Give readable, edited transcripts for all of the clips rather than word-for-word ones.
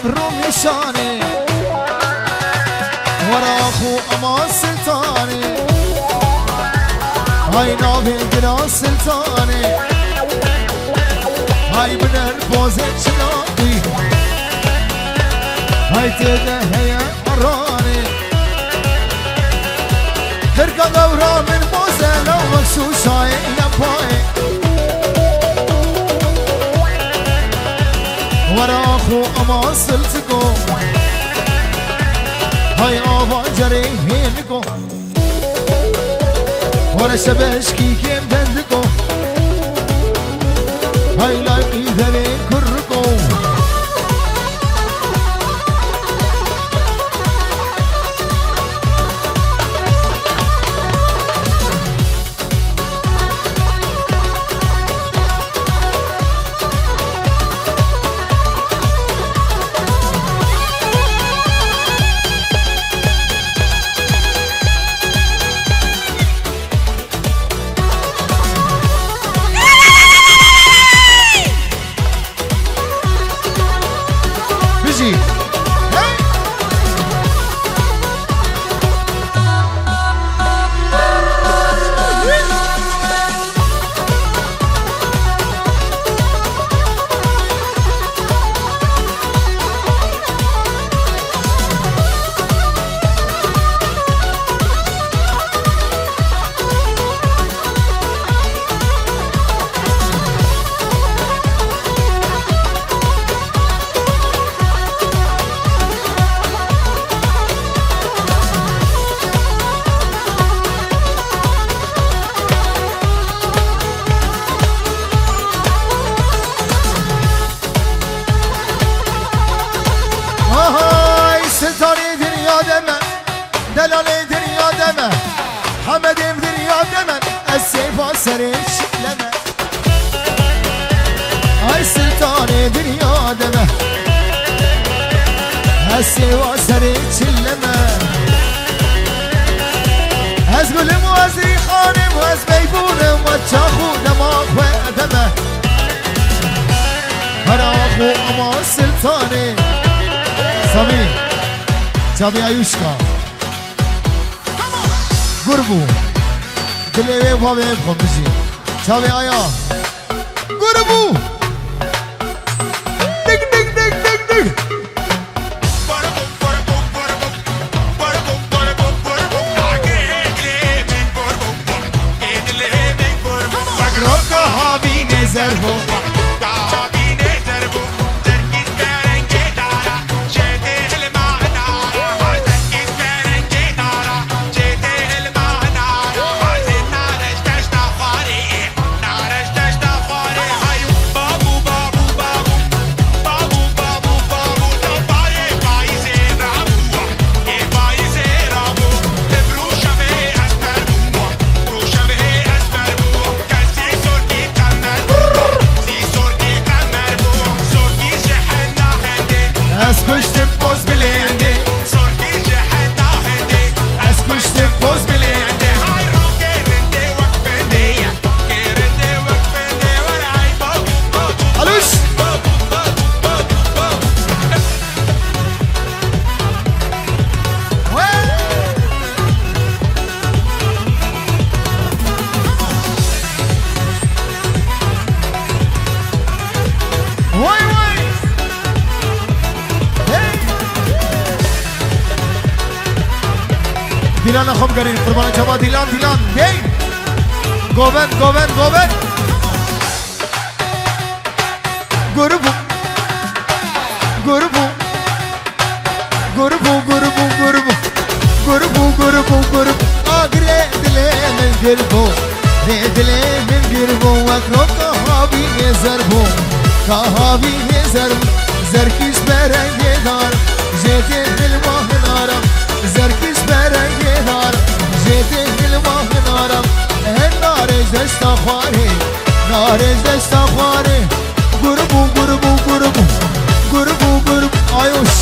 بروم نشانه ورا اخو اما سلطانه هاي نابه دلا سلطانه هاي بنر بوزه چلاقی هاي تیده هیا مرانه هرگا دورا من بوزه لو مخصوص های نپای ورا اخو اما سلطگو هاي آبا جره هینگو ورا شبش کی کم بندگو هاي لاقي ذلي كرقو سوا سري تشلمه از گلم و از ریخانم و از میبونم و چاخو دماغ و ادمه هر آخو اما سلطانه سامی چابی آیوشکا گربو دلیوه بابه بخون بشی چابی آیا گربو دگ دگ دگ دگ دگ Zerbo دیلان خوب کردین قربان جواد دیلان دیلان هی گوبن گوبن گوبن گربو گربو گربو گربو گربو گربو گربو گربو آگره دله من گربو دله من گربو وکرو کهابی زربو کهابی زربو زرکیش برنگه دار جده دل ماه نارم زرکیش برنگه دار جده دل ماه نارم نارش دشتا خواره نارش دشتا خواره گربو گربو گربو گربو گربو آیوش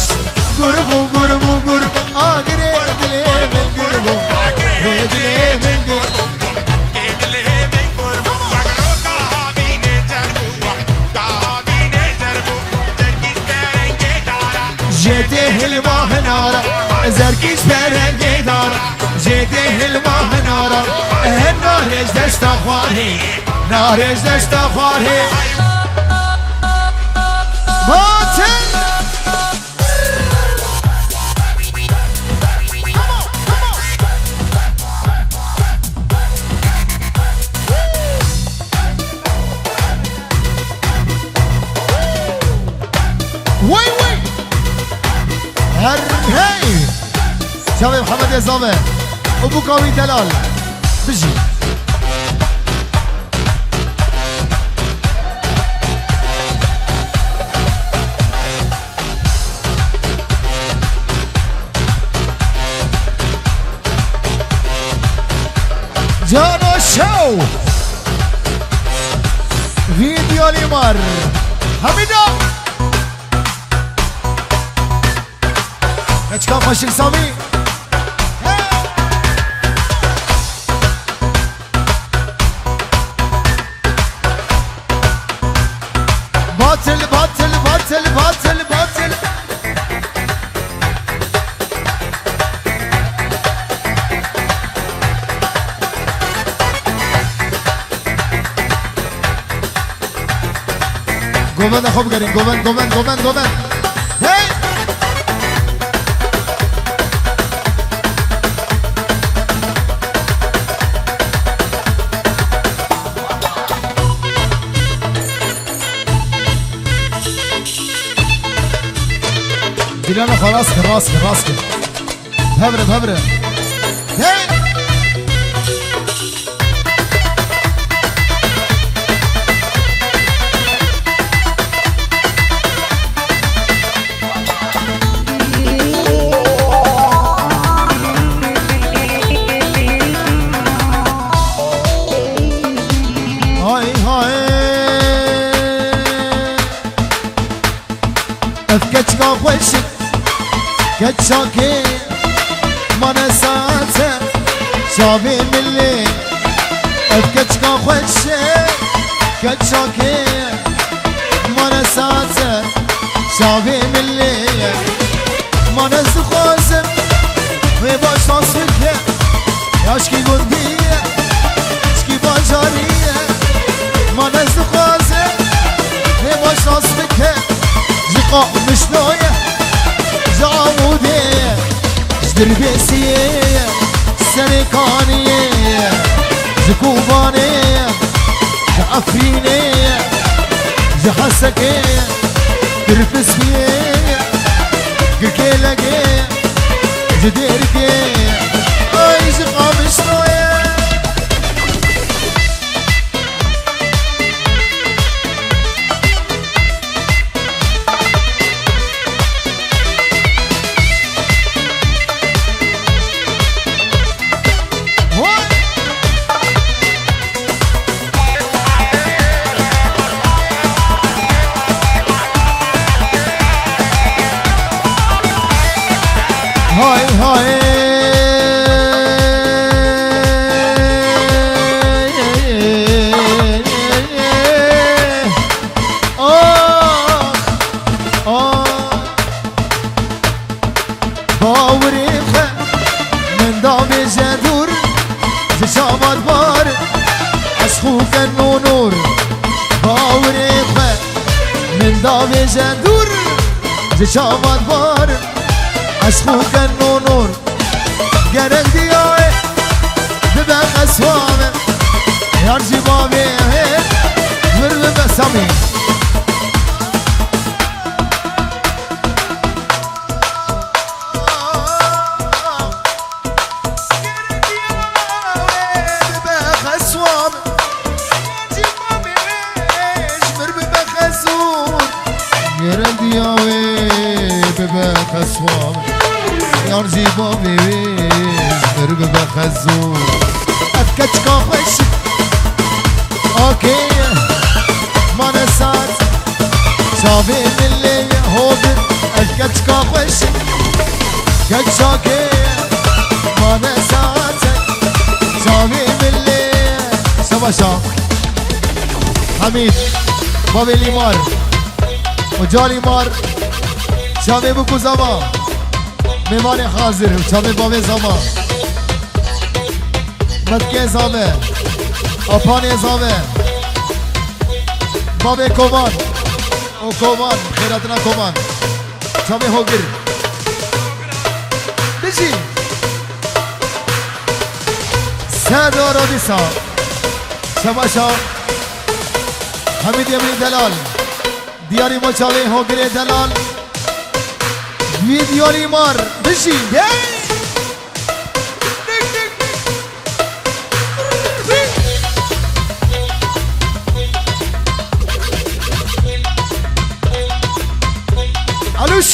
گربو گربو گربو آگره دله من گربو دله من گربو ایش برنگی دارم جده الماه نارم نارش دست خواری نارش دست خواری باطل وي هرهي شباب محمد يزامه ابو قوي دلال بجي جانو شو فيديو ليمار حميدة نشكا فاشل سامي باطل باطل باطل باطل باطل گوبند خوب گرین گوبند گوبند گوبند گوبند هی دیلانا خلاص کن راست کن راست کن ببره ببره هی افكتشكا خوشك كتشاكي ما نساته شابي من الليل افكتشكا خوشك كتشاكي ما نساته شابي من الليل ما نزل خوزم ويباش نصفك ياشكي قندية اشكي باجارية ما نزل خوزم ويباش نصفك زقاء مشنوية زعمودية جدربيسية سريكانية زكوبانية جعفرينية جحسكية دربسية قركيلكية جديركية اي زقاء مشنوية هاي هاي باوريخه من دامي جدور جشامات بار عشقوك النور باوريخه من دامي جدور جشامات بار عشقوك النور قرن دياي ببن اسوامه يرجي بابي ورب بسامي يرجي بابي ورب بخزور افكتشكا خوشك اوكي ما نسات شابي من اللي هوبر افكتشكا خوشك كتشاكي ما نسات شابي من اللي سباشا حميد بابي ليمار وجالي مار شامي بكو زمان میوان حاضر چاوی باوی زما مدکه زامه اپان زامه بابی کومان او کومان خیراتنا کومان چاوی هوگر بجی سردار آدیسا شباشا حمید یمین دلال دیاری ما چاوی هوگر دلال ویدیوری مار بشی علوش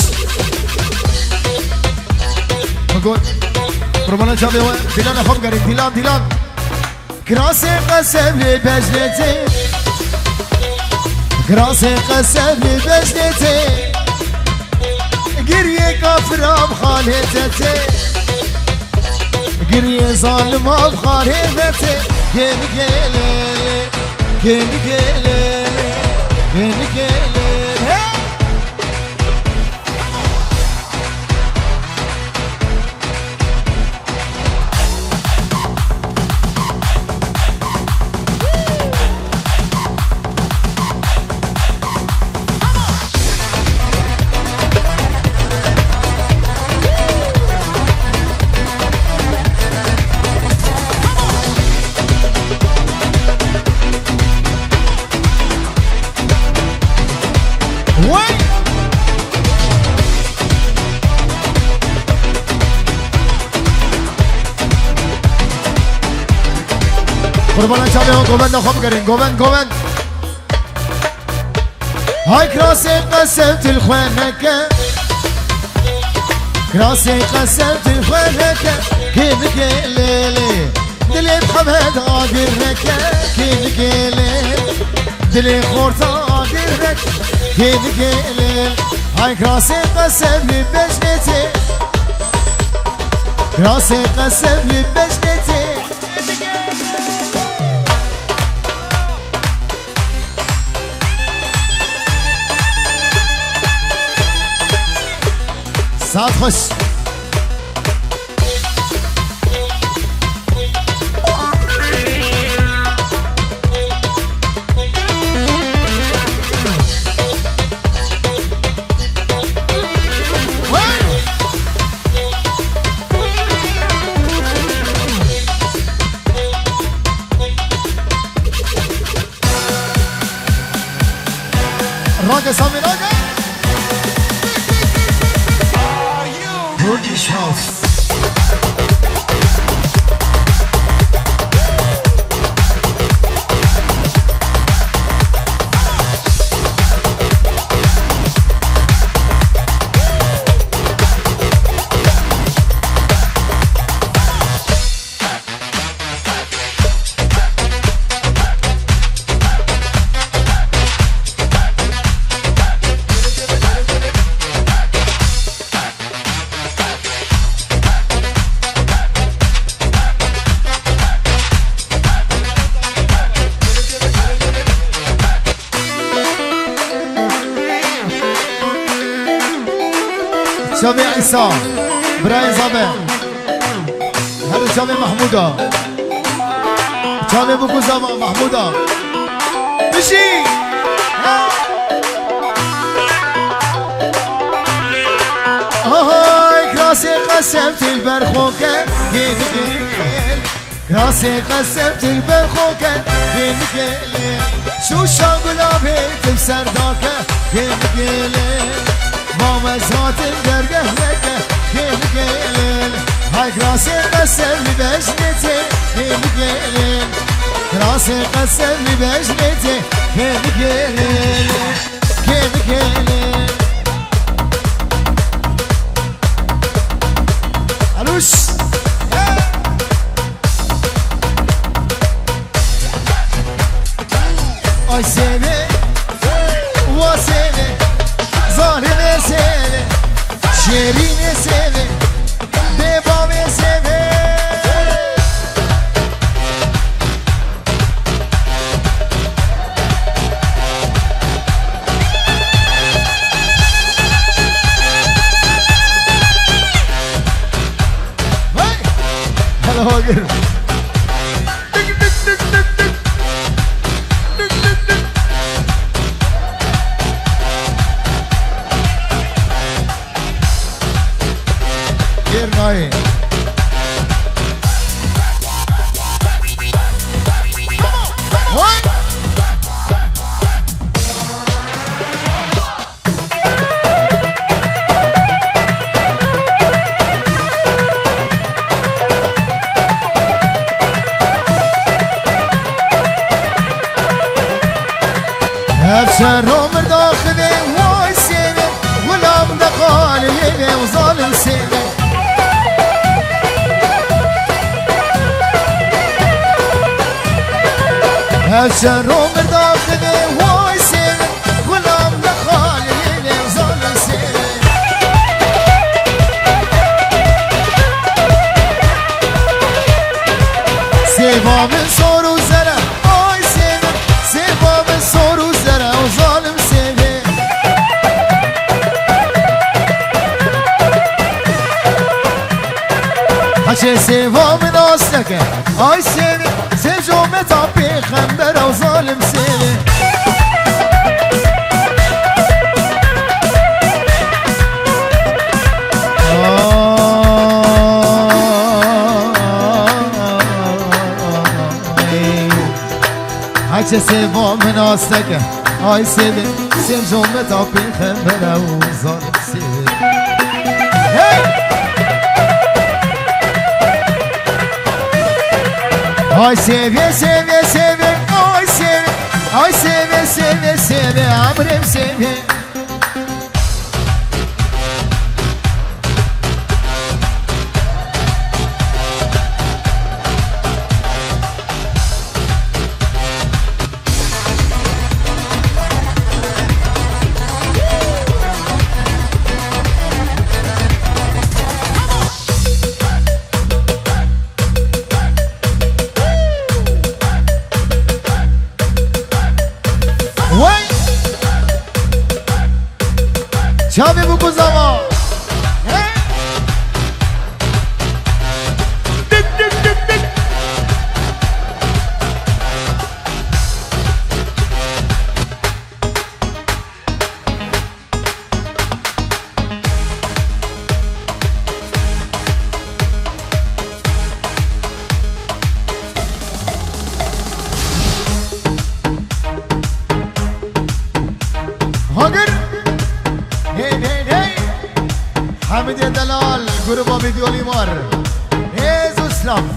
بگو پرومانا چاوی دیلان خوب کریم دیلان کراس قسم لی بجنتی کراس قسم لی بجنتی گریه کافرام خالتته گریه ظالمام خالتته گل گله گل گله گل گله قربان چاله ها گوبند خوب کرین گوبند های کراس قسم تلخوانک کراس قسم تلخوانک کن گله دلی بحمد آگر نکه کن گله دلی خورت آگر نکه کن گله های کراس قسم لی بجنتی کراس قسم لی بجنتی ساعت خوش راجع سامي راجع British House. شامي عيسى براي زابي هذا شامي محمودة شامي بوكو زابا محمودة مشي هاي كراسي قسمت البرخوكة جيل كراسي قسمت البرخوكة جيل شو شاقلابي تبسر داكة جيل ماما زات درگه لکه گل های کراس قسم لی بجنتی گل کراس قسم لی بجنتی گل علوش آی سیوی و سیوی ظالم سیوی شیرین سیوی ببام سیوی آگر گیر نایی هفشر عمر داخله وای سيبه غلام دقال يبه وظالم سيبه هفشر عمر داخله وای سيبه غلام دقال يبه وظالم سيبه سيبا من صور وزرع وای سيبه سيبا من صور وزرع وظالم سيبه هچه سيبا من آستكه آي سيبه سيجو متا بيخنبر وظالم سيبه هچه سيبا من آستكه آي سيبه سيجو متا بيخنبر وظالم سيبه Ay seve seve seve ay seve ay seve seve seve amrem seve Çabi bu kuzama Hager حمد دلال گروه ویدیو لیمار ایز اسلام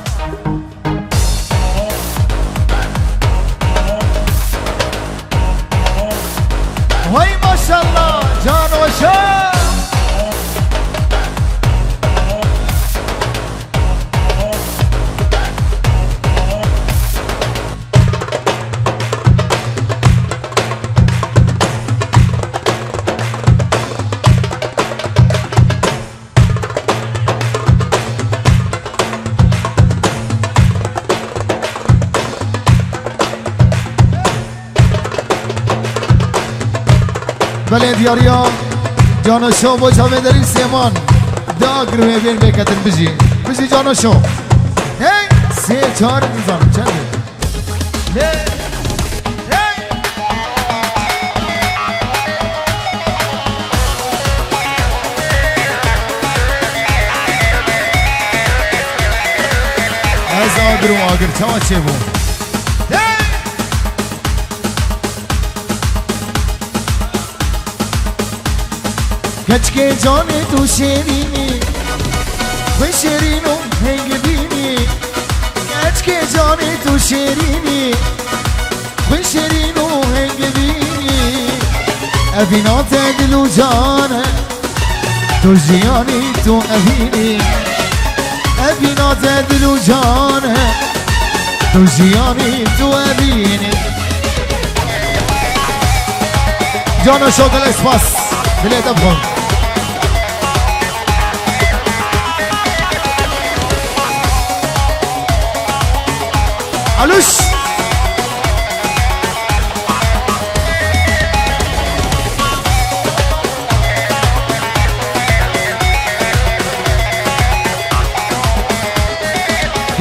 وای ماشالله جان و شان بله دیاریا جانا شو با جامعه داریم سیمان داگر میبین بکتن بجی جانا شو هی 3 4 نظام چنده هی از آگر چما چه بود کچکه جان تو شیرینی خوی شیرینو هنگ بینی کچکه جان تو شیرینی خوی شیرینو هنگ بینی ابینات دلو جانه تو جیانی تو ابینی ابینات دلو جانه تو جیانی تو ابینی جانا شغل اسپاس بلیت افغان علوش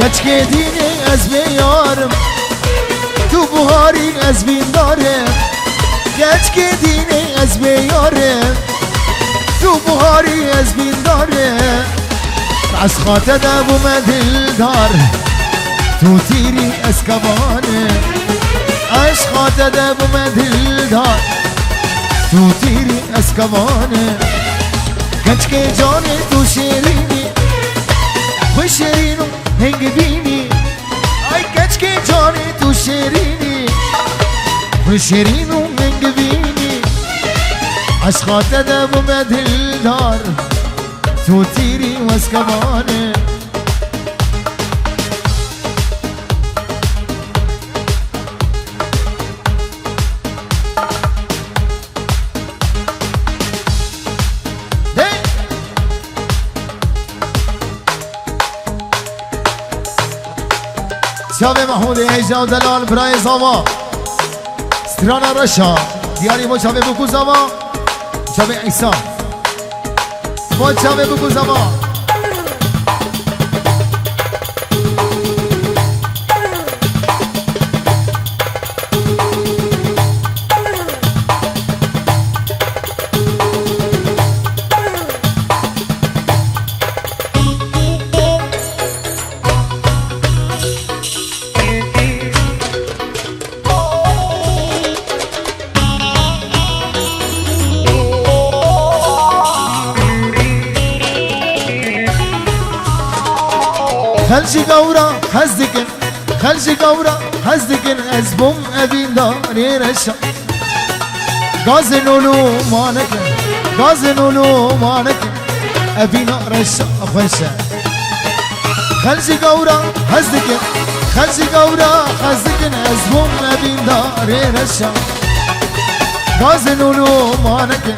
کچکه دینی از بیارم تو بهاری از بین دارم کچکه دینی از بیارم تو بهاری از بین دارم از خاطر دبوم دلدار تو تیری از کمانه از خاطر دبوم دلدار تو تیری از کمانه کچکه جانه تو شیرینی خوش شیرینو هنگ بینی ای کچکه جانه تو شیرینی خوش شیرینو هنگ بینی از خاطر دبوم دلدار تو تیری و از کمانه شاب محمود ایجا و دلال برای زاوا ستران رشا دیاری با شاب بکو زاوا شاب ایسا با شاب بکو زاوا خلشی گورا حزدکن خلشی گورا حزدکن از بوم ابین داری رشا گاز نولو مانکن گاز نولو مانکن ابین رشا خوشا خلشی گورا حزدکن خلشی گورا حزدکن از بوم ابین داری رشا گاز نولو مانکن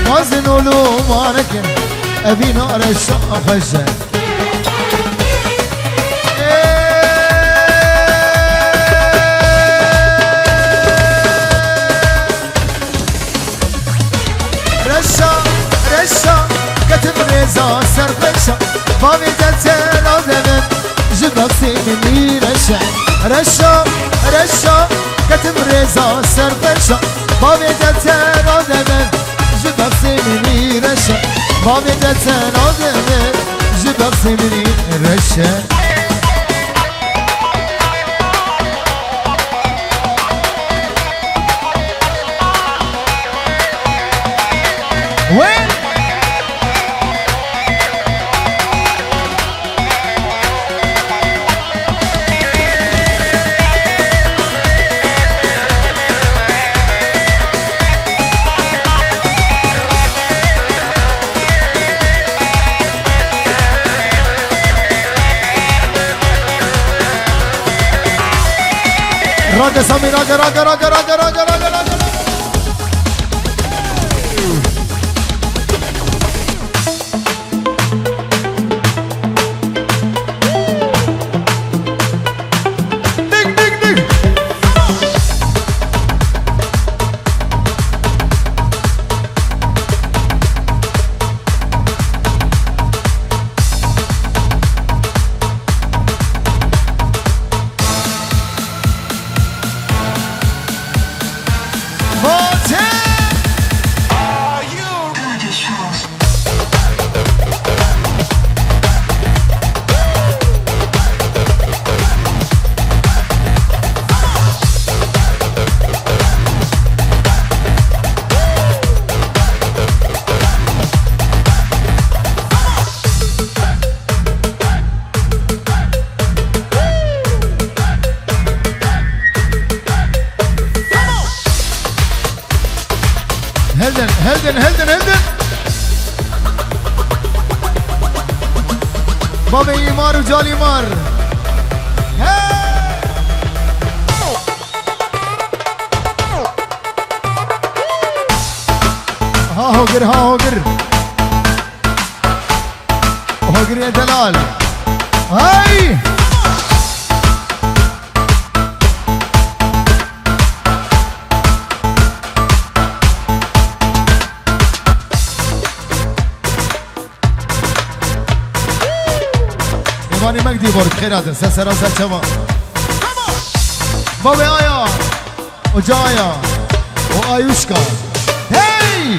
گاز نولو مانکن ابین رشا خوشا رضا سرخشا باوی دلتن آدمم جباب سیمنی رشا رشا رشا کتم رضا سرخشا باوی دلتن آدمم جباب سیمنی رشا باوی دلتن آدمم جباب سیمنی رشا وين راجا سامي راجا راجا راجا راجا راجا راجا راجا دق دق دق هلدن بابا ایمار و جالی مار ها هوگر ها هوگر هوگر يا دلال هاي جانی مگدی بارد خیراتن سسرا سرچما بابا آیا و جایا و آیوشکا هی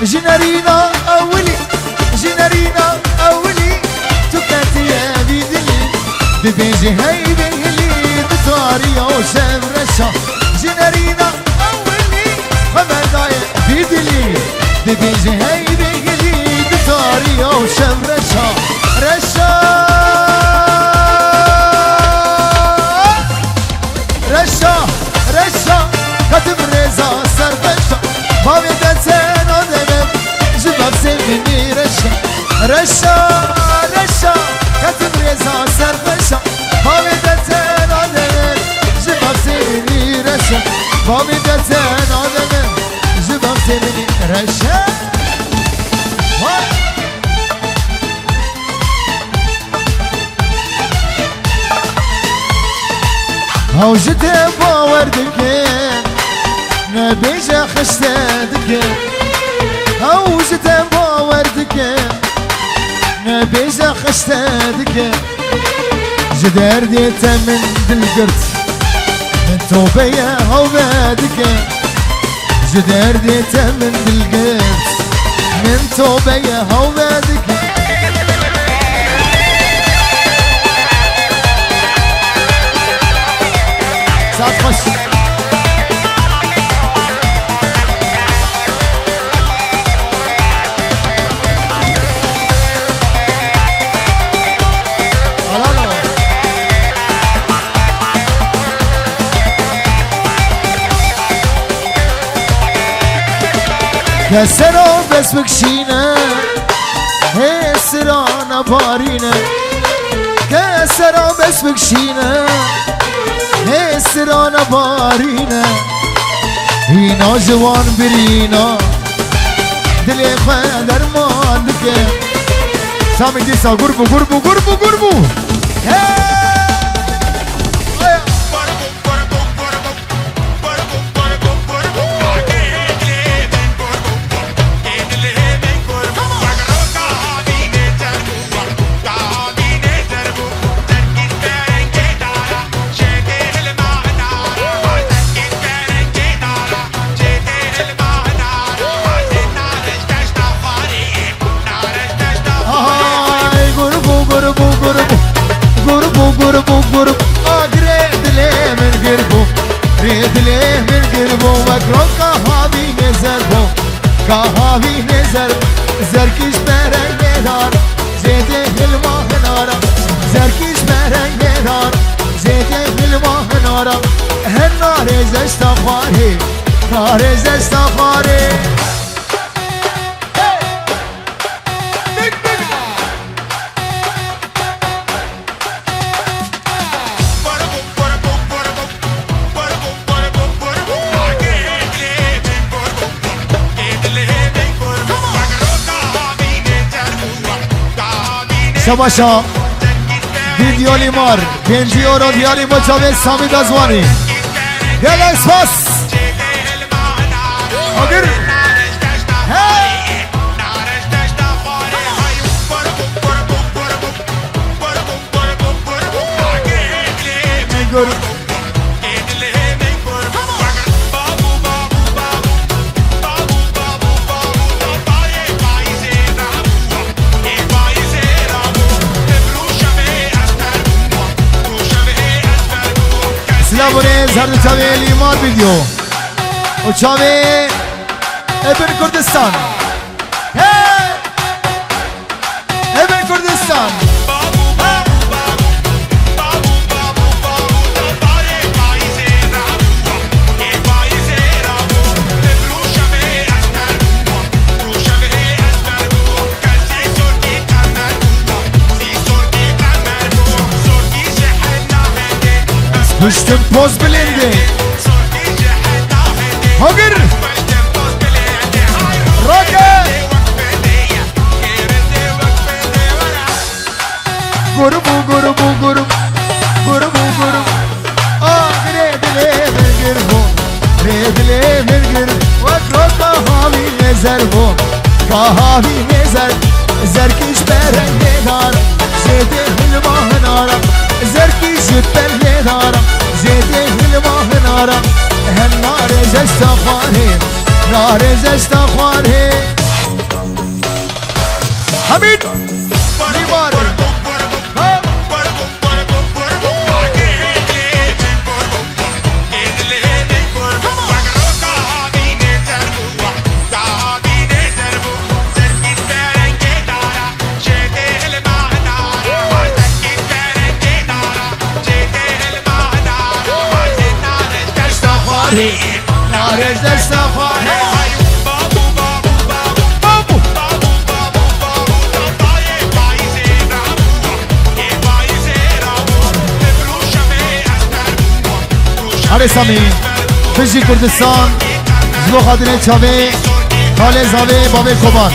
جنرينا أولي جنرينا أولي تكاتي يا بيدلي ببيجي هاي بيهلي بطاري وشام رشا جنرينا أولي خمداي بيدلي ببيجي هاي بيهلي بطاري وشام رشا رشا رشا رشا كتب رزا سربشا بابي دنسان سيدني رشا رشا رشا كتب رزا سر رشا بابي دتن آدم جباب سيدني رشا بابي دتن آدم جباب سيدني رشا هوجت باور دكين نبيجا خشتا دكين هوجت باور دكين نبيجا خشتا دكين جدار ديتا من دلقرت من توبيا هوبا دكين جدار ديتا من دلقرت من توبيا هوبا دكين ساعة خش كسروا بس بكشينا هي سرانا بارينا كسروا بس بكشينا هي سرانا بارينا هينا جوان برينا دلي خدر مالك سامي ديسا قربو قربو قربو قربو قربو قربو قريد ليه من قربو ريد ليه من قربو مكرو كهابي نزربو كهابي نزر زركش برنگ دار زيده الماء نارا زركش برنگ دار زيده الماء نارا هالنار زستخاري نار زستخاري شباشا دیالی مار 5 یورو دیالی مجاوز سامی دزوانی یل اسپاس اگر زرد چاوه لیمار ویدیو و چاوه ابن کردستان ابن کردستان düştüm poz bilindi Hagir Rocket Grubu grubu grubu Grubu grubu Ah redle vergir bu Redle vergir Vakro kahavi nezer bu Kahavi nezer Zerkiş berenge dar Zede hilvahın aram Zerkiş berenge daram زيدي الماء نارا هم نار زستخواره نار زستخواره حميد ليمار نارش دست خواهی هر سامی فجی کردستان زلو خادرین چاوه خاله زاوه بابه کوبان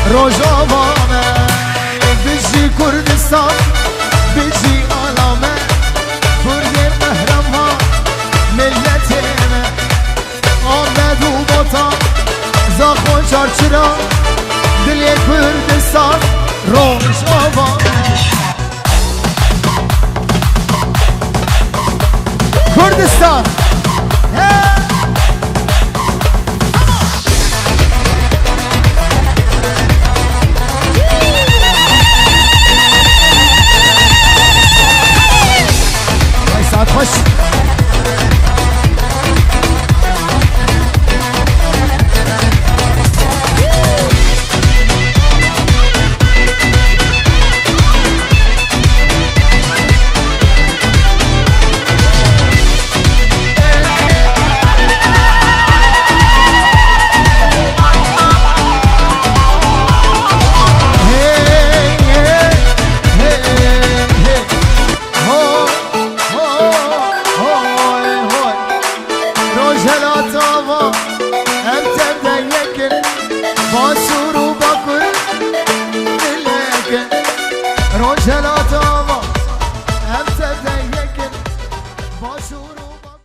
روزامه بجی کردستان بجی آلامه برد محرم ها ملتمه آمد و باتا زاخو چارچرا دل کردستان روزامه کردستان